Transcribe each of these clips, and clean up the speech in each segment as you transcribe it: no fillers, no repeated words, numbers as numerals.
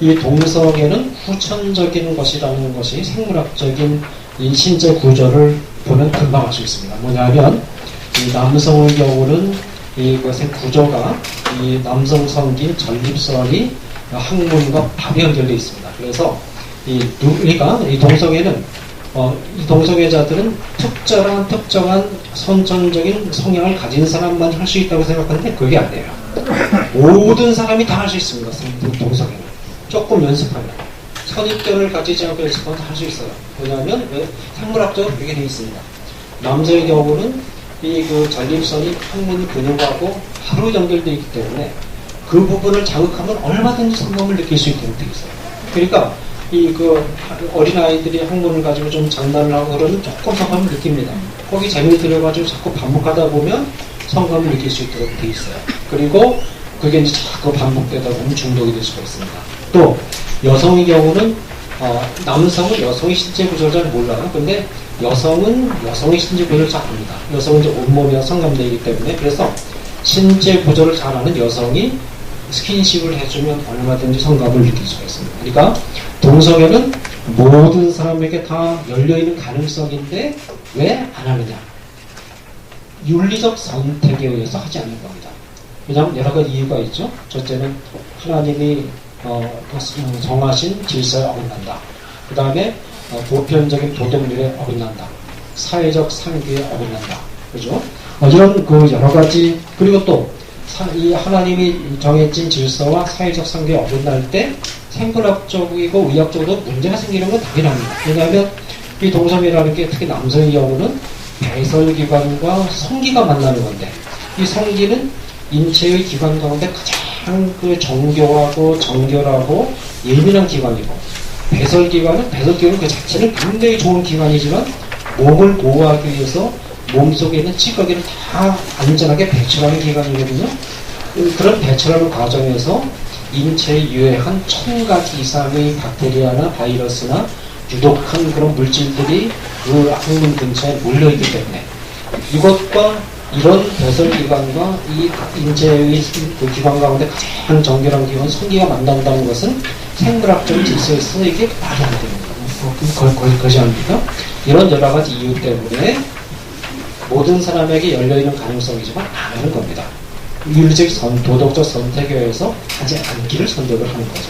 이 동성애는 후천적인 것이라는 것이 생물학적인 이 신체 구조를 보면 금방 알 수 있습니다. 뭐냐면 이 남성의 경우는 이것의 구조가 이 남성 성기 전립선이 항문과 밥이 연결되어 있습니다. 그래서 우리가 이 동성애는 이 동성애자들은 특정한 선천적인 성향을 가진 사람만 할 수 있다고 생각하는데 그게 아니에요. 모든 사람이 다 할 수 있습니다. 동성애는 조금 연습하면 선입견을 가지지 않고 연습하면 다 할 수 있어요. 왜냐하면 생물학적으로 그렇게 되어 있습니다. 남자의 경우는 이 전립선이 항문이 근육하고 바로 연결되어 있기 때문에 그 부분을 자극하면 얼마든지 성감을 느낄 수 있도록 되어 있어요. 그러니까 어린아이들이 항문을 가지고 좀 장난을 하고 그러면 조금 성감을 느낍니다. 거기 재미를 들여가지고 자꾸 반복하다 보면 성감을 느낄 수 있도록 되어 있어요. 그리고 그게 이제 자꾸 반복되다 보면 중독이 될 수가 있습니다. 또 여성의 경우는 남성은 여성의 신체 구조를 잘 몰라요. 근데 여성은 여성의 신체 구조를 잘 압니다. 여성은 이제 온몸이랑 성감되기 때문에 그래서 신체 구조를 잘 아는 여성이 스킨십을 해주면 얼마든지 성감을 느낄 수가 있습니다. 그러니까 동성애는 모든 사람에게 다 열려있는 가능성인데 왜 안 하느냐? 윤리적 선택에 의해서 하지 않는 겁니다. 왜냐하면 여러 가지 이유가 있죠. 첫째는 하나님이 정하신 질서에 어긋난다. 그 다음에 보편적인 도덕률에 어긋난다. 사회적 상규에 어긋난다. 그죠? 이런 여러 가지, 그리고 또 이 하나님이 정해진 질서와 사회적 상규에 어긋날 때 생물학적이고 의학적으로 문제가 생기는 건 당연합니다. 왜냐하면 이 동성애라는 게 특히 남성의 경우는 배설기관과 성기가 만나는 건데 이 성기는 인체의 기관 가운데 가장 정교하고 정결하고 예민한 기관이고 배설기관은 그 자체는 굉장히 좋은 기관이지만 몸을 보호하기 위해서 몸속에 있는 찌꺼기를 다 안전하게 배출하는 기관이거든요. 그런 배출하는 과정에서 인체에 유해한 1000가지 이상의 박테리아나 바이러스나 유독한 그런 물질들이 그 항문 근처에 몰려있기 때문에 이것과 이런 배설기관과 이 인체의 그 기관 가운데 가장 정결한 기관 성기가 만난다는 것은 생물학적인 질서에서 이게 말이 안 됩니다. 그것이 아닙니까? 이런 여러 가지 이유 때문에 모든 사람에게 열려있는 가능성이지만 안 하는 겁니다. 윤리적 도덕적 선택에 의해서 하지 않기를 선택을 하는 거죠.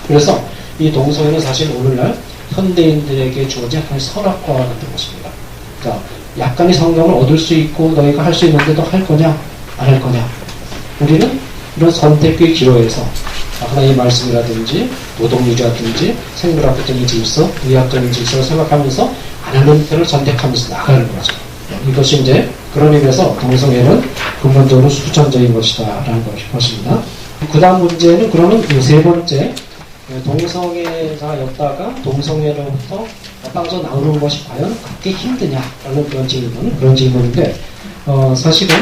그래서 이 동성애는 사실 오늘날 현대인들에게 주어진 하나의 선악과와 같은 것입니다. 그러니까 약간의 성경을 얻을 수 있고 너희가 할 수 있는데도 할 거냐 안 할 거냐. 우리는 이런 선택의 기로에서 하나의 말씀이라든지 노동유지라든지 생물학적인 질서, 의학적인 질서를 생각하면서 안 하는 편을 선택하면서 나가는 거죠. 이것이 이제 그런 의미에서 동성애는 근본적으로 수천적인 것이다라는 것입니다. 그 다음 문제는 그러면 세 번째 동성애자였다가 동성애로부터 빠져나오는 것이 과연 그렇게 힘드냐라는 그런 질문인데 사실은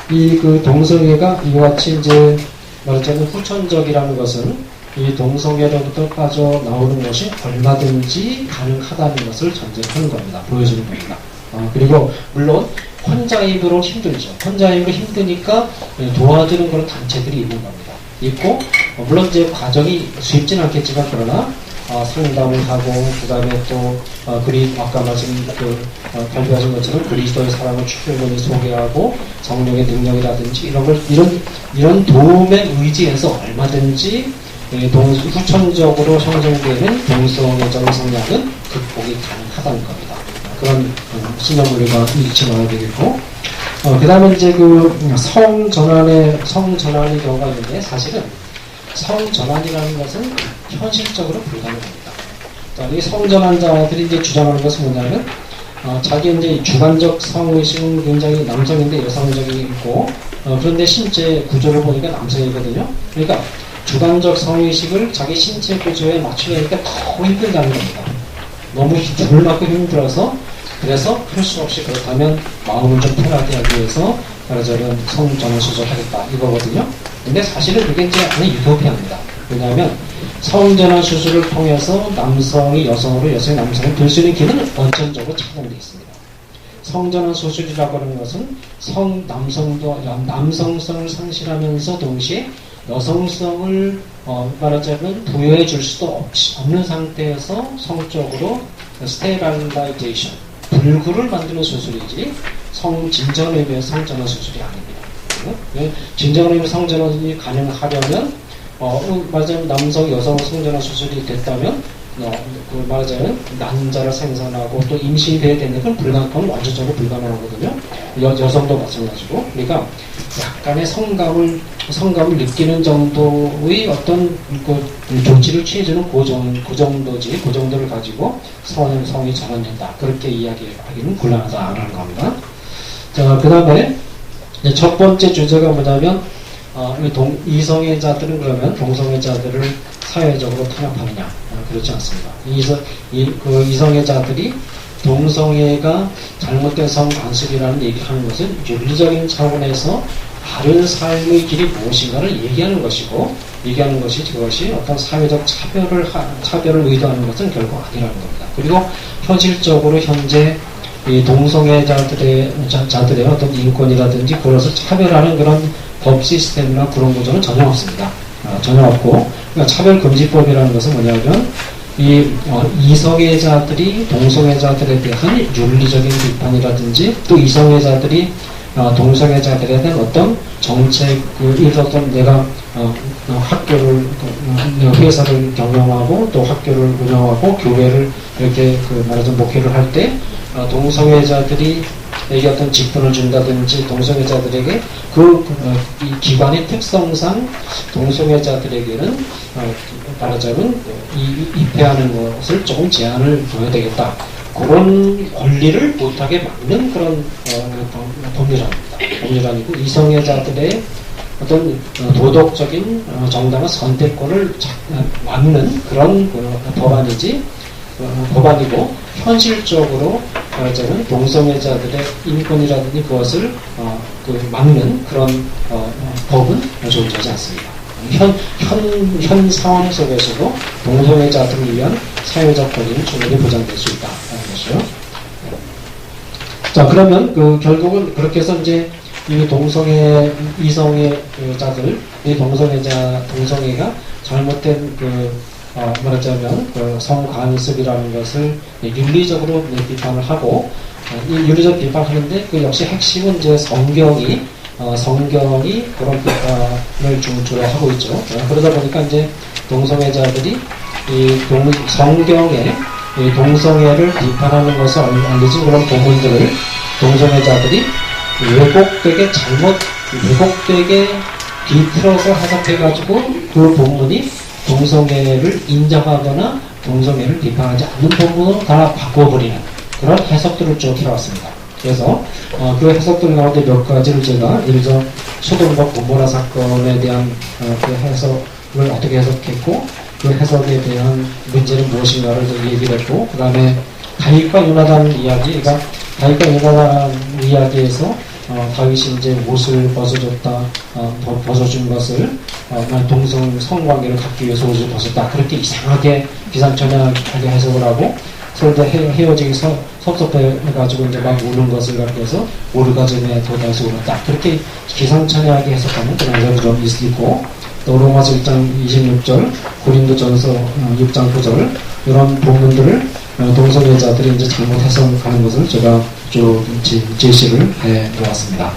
그 동성애가 이와 같이 이제 말하자면 후천적이라는 것은 이 동성애로부터 빠져나오는 것이 얼마든지 가능하다는 것을 전제하는 겁니다. 보여주는 겁니다. 그리고 물론 혼자 힘으로 힘들죠. 혼자 힘으로 힘드니까 도와주는 그런 단체들이 있는 겁니다. 있고 물론 이제 과정이 쉽지는 않겠지만 그러나 상담을 하고 그 다음에 또 아까 말씀 발표하신 것처럼 그리스도의 사랑을 충분히 소개하고 성령의 능력이라든지 이런 도움에 의지해서 얼마든지 후천적으로 형성되는 동성애적 성향은 극복이 가능하다는 겁니다. 그런 신념을 우리가 잃지 말아야 되겠고 그 다음에 이제 성전환의 경우가 있는데 사실은 성전환이라는 것은 현실적으로 불가능합니다. 이 성전환자들이 이제 주장하는 것은 뭐냐면 자기 이제 주관적 성의식은 굉장히 남성인데 여성적이 있고 그런데 신체 구조를 보니까 남성이거든요. 그러니까 주관적 성의식을 자기 신체 구조에 맞추려니까 더 힘들다는 겁니다. 너무 힘을 맞고 힘들어서 그래서 할 수 없이 그렇다면 마음을 좀 편하게 하기 위해서 말하자면 성전환 수술을 하겠다 이거거든요. 근데 사실은 그게 이제 아니 유도피합니다. 왜냐하면 성전환 수술을 통해서 남성이 여성으로 여성이 남성을 될 수 있는 길은 원천적으로 차단되어 있습니다. 성전환 수술이라고 하는 것은 남성성을 상실하면서 동시에 여성성을 말하자면 부여해 줄 수도 없는 상태에서 성적으로 스테라라이제이션, 불구를 만드는 수술이지 진정한 의미의 성전환 수술이 아닙니다. 진정한 의미의 성전환이 가능하려면 말하자면 남성, 여성 성전환 수술이 됐다면 말하자면 난자를 생산하고 또 임신이 돼야 되는 건 그건 완전적으로 불가능하거든요. 여성도 마찬가지고. 그러니까 약간의 성감을 느끼는 정도의 어떤 조치를 취해주는 그 정도지, 그 정도를 가지고 성이 전환된다. 그렇게 이야기하기는 곤란하다라는 겁니다. 자, 그 다음에 첫 번째 주제가 뭐냐면 이성애자들은 그러면 동성애자들을 사회적으로 탄압하느냐? 그렇지 않습니다. 이성애자들이 동성애가 잘못된 성관습이라는 얘기를 하는 것은 윤리적인 차원에서 다른 삶의 길이 무엇인가를 얘기하는 것이고, 그것이 어떤 사회적 차별을 의도하는 것은 결코 아니라는 겁니다. 그리고 현실적으로 현재 이 동성애자들의 어떤 인권이라든지 그것을 차별하는 그런 법 시스템이나 그런 구조는 전혀 없습니다. 전혀 없고, 그러니까 차별금지법이라는 것은 뭐냐면 이성애자들이 동성애자들에 대한 윤리적인 비판이라든지 또 이성애자들이 동성애자들에 대한 어떤 정책을 어떤 내가 학교를 회사를 경영하고 또 학교를 운영하고 교회를 이렇게 말하자면 목회를 할 때 동성애자들이 에게 어떤 직분을 준다든지 동성애자들에게 이 기관의 특성상 동성애자들에게는 말하자면 입회하는 것을 조금 제한을 둬야 되겠다. 그런 권리를 못하게 막는 그런 법률안이고 이성애자들의 어떤 도덕적인 정당한 선택권을 막는 그런 법안이고 현실적으로 말하자면 동성애자들의 인권이라든지 그것을 막는 그런 법은 존재하지 않습니다. 현 상황 속에서도 동성애자들을 위한 사회적 권리는 충분히 보장될 수 있다는 것이요. 자, 그러면 결국은 그렇게 해서 이제 이 이성애자들, 이 동성애가 잘못된 말하자면 성관습이라는 것을 윤리적으로 비판을 하고 윤리적 비판하는데 그 역시 핵심은 이제 성경이 그런 비판을 주로 하고 있죠. 그러다 보니까 이제 동성애자들이 성경에 동성애를 비판하는 것을 알려진 그런 본문들을 동성애자들이 왜곡되게 비틀어서 해석해가지고 그 본문이 동성애를 인정하거나 동성애를 비판하지 않는 본문으로 다 바꿔버리는 그런 해석들을 쭉 해왔습니다. 그래서 그 해석들 가운데 몇 가지를 제가 예를 들어 소돔과 고모라 사건에 대한 그 해석을 어떻게 해석했고 그 해석에 대한 문제는 무엇인가를 얘기를 했고 그 다음에 다윗과 요나단 이야기, 그러니까 다윗과 요나단 이야기에서 다윗이 이제 옷을 벗어줬다, 벗어준 것을 동성 성관계를 갖기 위해서 옷을 벗었다. 그렇게 이상하게 기상천외하게 해석을 하고 서로 헤어지기 섭섭해가지고 이제 막 우는 것을 갖고 해서 오르가즘에 도달해서 울었다. 그렇게 기상천외하게 해석하는 그런 점이 좀 있고 또 로마서 1장 26절, 고린도전서 6장 9절 이런 부분들을 동성애자들이 이제 잘못 해석하는 것을 제가 쭉 제시를 해 놓았습니다.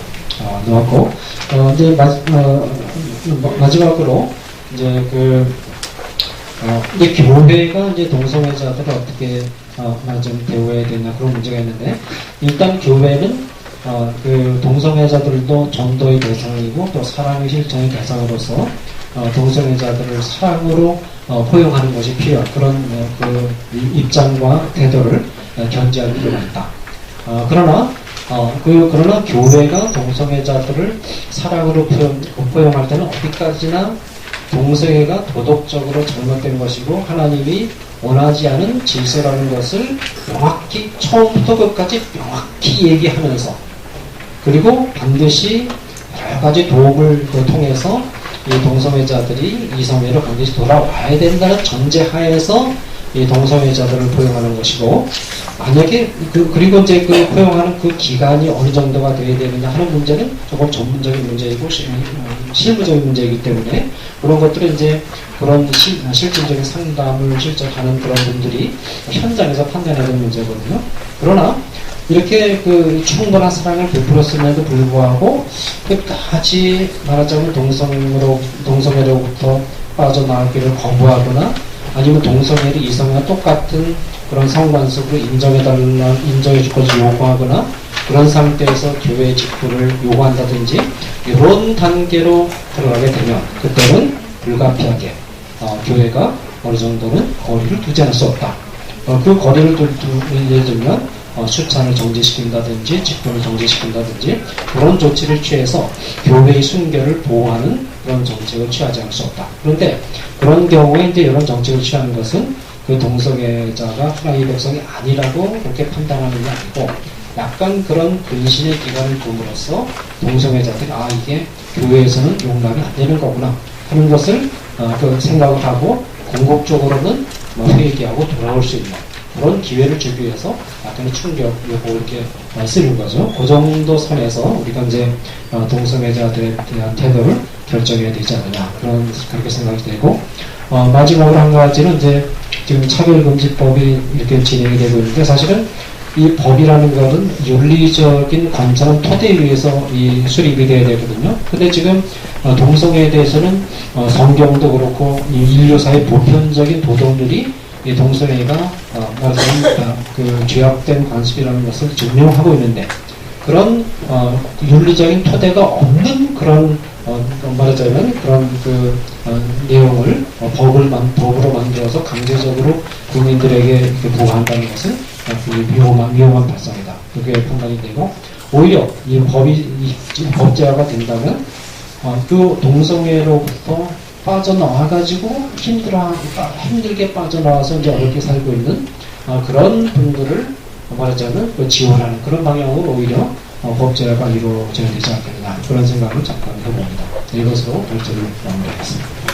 놓았고 이제 마지막으로 이제 이제 교회가 이제 동성애자들을 어떻게 좀 대우해야 되나 그런 문제가 있는데 일단 교회는 동성애자들도 전도의 대상이고 또 사랑의 실천의 대상으로서 동성애자들을 사랑으로 포용하는 것이 필요한 그런 입장과 태도를 견지할 필요가 있다. 그러나 교회가 동성애자들을 사랑으로 포용할 때는 어디까지나 동성애가 도덕적으로 잘못된 것이고 하나님이 원하지 않은 질서라는 것을 명확히 처음부터 끝까지 명확히 얘기하면서 그리고 반드시 여러 가지 도움을 통해서 이 동성애자들이 이성애로 반드시 돌아와야 된다는 전제하에서 이 동성애자들을 포용하는 것이고 만약에 그리고 이제 포용하는 그 기간이 어느 정도가 돼야 되느냐 하는 문제는 조금 전문적인 문제이고 실무적인 문제이기 때문에 그런 것들은 이제 그런 실질적인 상담을 실제 하는 그런 분들이 현장에서 판단해야 되는 문제거든요. 그러나 이렇게 그 충분한 사랑을 베풀었음에도 불구하고 끝까지 말하자면 동성애로부터 빠져나가기를 거부하거나 아니면 동성애를 이성과 똑같은 그런 성관습으로 인정해줄 것을 요구하거나 그런 상태에서 교회 직분을 요구한다든지 이런 단계로 들어가게 되면 그때는 불가피하게 교회가 어느 정도는 거리를 두지 않을 수 없다. 그 거리를 예를 들면 수찬을 정지시킨다든지 직분을 정지시킨다든지 그런 조치를 취해서 교회의 순결을 보호하는 그런 정책을 취하지 않을 수 없다. 그런데 그런 경우에 이제 이런 정책을 취하는 것은 그 동성애자가 하나님의 백성이 아니라고 그렇게 판단하는 게 아니고 약간 그런 근신의 기간을 둠으로써 동성애자들이 이게 교회에서는 용납이 안 되는 거구나 하는 것을 그 생각을 하고 궁극적으로는 회개하고 돌아올 수 있는 그런 기회를 주기 위해서 약간의 충격 요거 이렇게 쓰는 거죠. 그 정도 선에서 우리가 이제 동성애자들에 대한 태도를 결정해야 되지 않느냐 그렇게 생각이 되고 마지막으로 한 가지는 이제 지금 차별금지법이 이렇게 진행이 되고 있는데 사실은 이 법이라는 것은 윤리적인 관점은 토대에 의해서 이 수립이 돼야 되거든요. 근데 지금 동성애에 대해서는 성경도 그렇고 이 인류사의 보편적인 도덕률이 이 동성애가 말하자면 그 죄악된 관습이라는 것을 증명하고 있는데 그런 윤리적인 토대가 없는 그런 말하자면 그런 그 내용을 법으로 만들어서 강제적으로 국민들에게 보호한다는 것은 위험한 발상이다. 그게 판단이 되고 오히려 이 법제화가 된다면 그 동성애로부터 빠져나와가지고 힘들게 빠져나와서 이제 어렵게 살고 있는 그런 분들을 말하자면 지원하는 그런 방향으로 오히려 법제화가 이루어져야 되지 않겠느냐 그런 생각을 잠깐 해봅니다. 이것으로 결정을 마무리하겠습니다.